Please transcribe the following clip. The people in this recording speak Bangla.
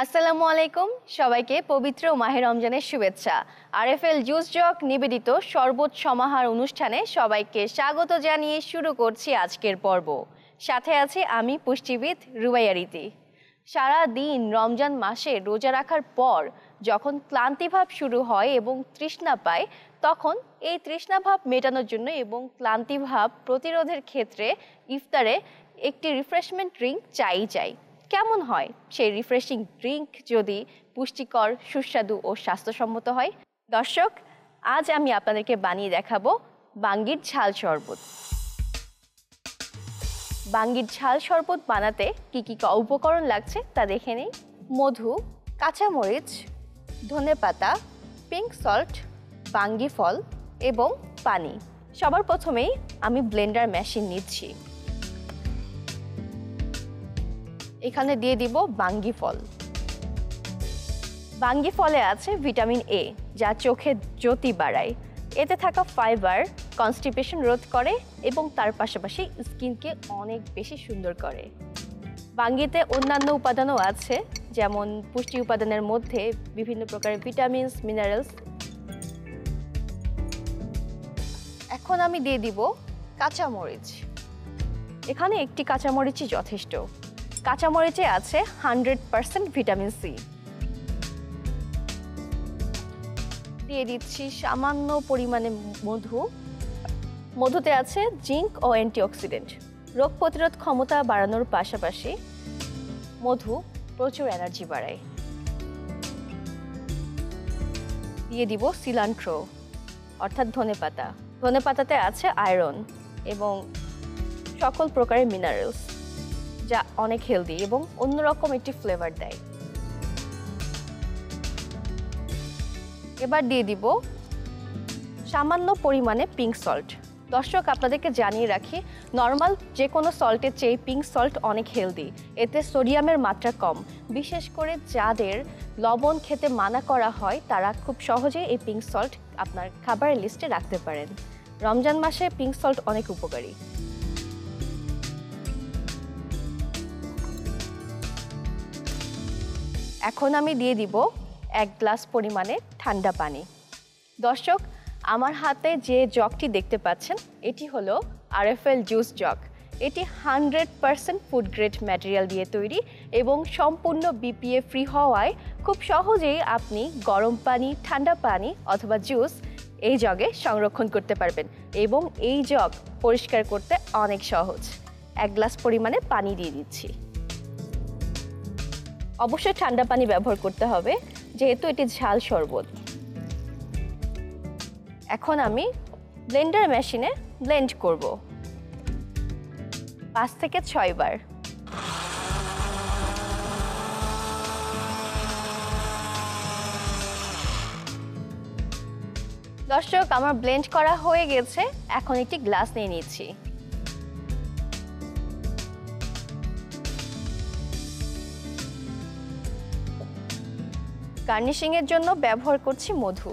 আসসালামু আলাইকুম সবাইকে পবিত্র মাহে রমজানের শুভেচ্ছা। আরএফএল জুস জগ নিবেদিত শরবত সমাহার অনুষ্ঠানে সবাইকে স্বাগত জানিয়ে শুরু করছি আজকের পর্ব। সাথে আছি আমি পুষ্টিবিদ রুবাইয়া রীতি। সারা দিন রমজান মাসে রোজা রাখার পর যখন ক্লান্তিভাব শুরু হয় এবং তৃষ্ণা পায়, তখন এই তৃষ্ণাভাব মেটানোর জন্য এবং ক্লান্তিভাব প্রতিরোধের ক্ষেত্রে ইফতারে একটি রিফ্রেশমেন্ট ড্রিঙ্ক চাই। কেমন হয় সেই রিফ্রেশিং ড্রিঙ্ক যদি পুষ্টিকর, সুস্বাদু ও স্বাস্থ্যসম্মত হয়? দর্শক, আজ আমি আপনাদেরকে বানিয়ে দেখাবো বাঙ্গির ঝাল শরবত। বাঙ্গির ঝাল শরবত বানাতে কি কি উপকরণ লাগছে তা দেখে নেই। মধু, কাঁচামরিচ, ধনেপাতা, পিঙ্ক সল্ট, বাঙ্গি ফল এবং পানি। সবার প্রথমেই আমি ব্লেন্ডার মেশিন নিচ্ছি। এখানে দিয়ে দিব বাঙ্গি ফল। বাঙ্গি ফলে আছে ভিটামিন এ, যা চোখের জ্যোতি বাড়ায়। এতে থাকা ফাইবার কনস্টিপেশন রোধ করে এবং তার পাশাপাশি স্কিনকে অনেক বেশি সুন্দর করে। বাঙ্গিতে অন্যান্য উপাদানও আছে, যেমন পুষ্টি উপাদানের মধ্যে বিভিন্ন প্রকারের ভিটামিনস, মিনারেলস। এখন আমি দিয়ে দিব কাঁচামরিচ। এখানে একটি কাঁচামরিচই যথেষ্ট। কাঁচামরিচে আছে 100% ভিটামিন সি। দিয়ে দিচ্ছি সামান্য পরিমাণে মধু। মধুতে আছে জিঙ্ক ও অ্যান্টিঅক্সিডেন্ট। রোগ প্রতিরোধ ক্ষমতা বাড়ানোর পাশাপাশি মধু প্রচুর এনার্জি বাড়ায়। দিয়ে দিব সিলান্ট্রো অর্থাৎ ধনেপাতা। ধনেপাতাতে আছে আয়রন এবং সকল প্রকারের মিনারেলস, যা অনেক হেলদি এবং অন্যরকম একটি ফ্লেভার দেয়। এবার দিয়ে দিব সামান্য পরিমাণে পিঙ্ক সল্ট। দর্শক, আপনাদেরকে জানিয়ে রাখি, নর্মাল যে কোনো সল্টের চেয়ে পিঙ্ক সল্ট অনেক হেলদি। এতে সোডিয়ামের মাত্রা কম। বিশেষ করে যাদের লবণ খেতে মানা করা হয়, তারা খুব সহজেই এই পিঙ্ক সল্ট আপনার খাবারের লিস্টে রাখতে পারেন। রমজান মাসে পিঙ্ক সল্ট অনেক উপকারী। এখন আমি দিয়ে দিব 1 গ্লাস পরিমাণে ঠান্ডা পানি। দর্শক, আমার হাতে যে জগটি দেখতে পাচ্ছেন, এটি হলো আরএফএল জুস জগ। এটি 100% ফুড গ্রেড ম্যাটেরিয়াল দিয়ে তৈরি এবং সম্পূর্ণ বিপিএ ফ্রি হওয়ায় খুব সহজেই আপনি গরম পানি, ঠান্ডা পানি অথবা জুস এই জগে সংরক্ষণ করতে পারবেন এবং এই জগ পরিষ্কার করতে অনেক সহজ। 1 গ্লাস পরিমাণে পানি দিয়ে দিচ্ছি। অবশ্যই ঠান্ডা পানি ব্যবহার করতে হবে, যেহেতু এটি ঝাল শরবত। এখন আমি ব্লেন্ডার মেশিনে ব্লেন্ড করব 5 থেকে 6 বার। দর্শক, আমার ব্লেন্ড করা হয়ে গেছে। এখন একটি গ্লাস নিয়ে নিচ্ছি। গার্নিশিংয়ের জন্য ব্যবহার করছি মধু।